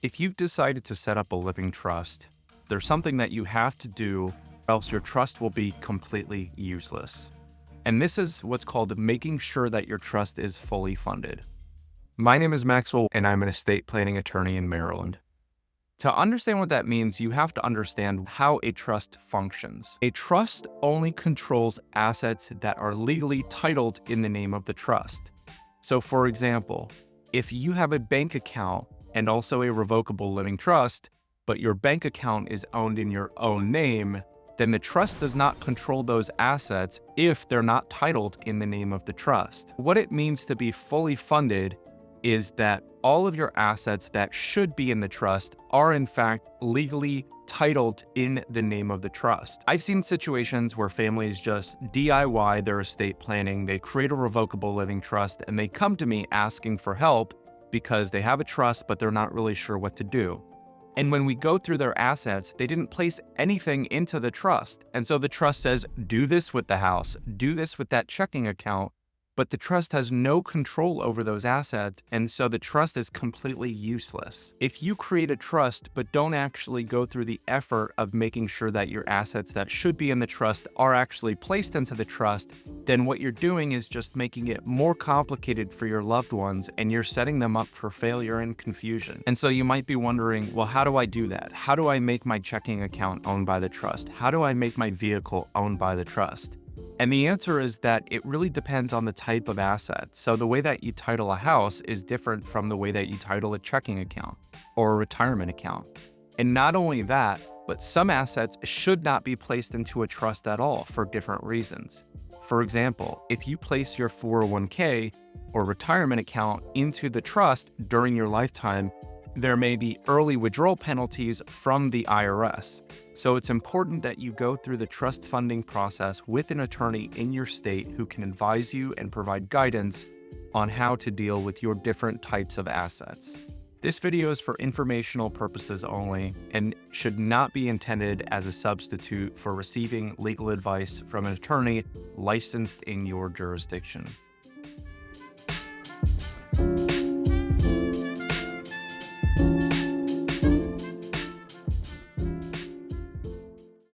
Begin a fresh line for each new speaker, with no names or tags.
If you've decided to set up a living trust, there's something that you have to do, or else your trust will be completely useless. And this is what's called making sure that your trust is fully funded. My name is Maxwell, and I'm an estate planning attorney in Maryland. To understand what that means, you have to understand how a trust functions. A trust only controls assets that are legally titled in the name of the trust. So, for example, if you have a bank account and also a revocable living trust, but your bank account is owned in your own name, then the trust does not control those assets if they're not titled in the name of the trust. What it means to be fully funded is that all of your assets that should be in the trust are in fact legally titled in the name of the trust. I've seen situations where families just DIY their estate planning, they create a revocable living trust, and they come to me asking for help because they have a trust, but they're not really sure what to do. And when we go through their assets, they didn't place anything into the trust. And so the trust says, do this with the house, do this with that checking account, but the trust has no control over those assets, and so the trust is completely useless. If you create a trust but don't actually go through the effort of making sure that your assets that should be in the trust are actually placed into the trust, then what you're doing is just making it more complicated for your loved ones, and you're setting them up for failure and confusion. And so you might be wondering, well, how do I do that? How do I make my checking account owned by the trust? How do I make my vehicle owned by the trust? And the answer is that it really depends on the type of asset. So the way that you title a house is different from the way that you title a checking account or a retirement account. And not only that, but some assets should not be placed into a trust at all for different reasons. For example, if you place your 401k or retirement account into the trust during your lifetime, there may be early withdrawal penalties from the IRS. So it's important that you go through the trust funding process with an attorney in your state who can advise you and provide guidance on how to deal with your different types of assets. This video is for informational purposes only and should not be intended as a substitute for receiving legal advice from an attorney licensed in your jurisdiction.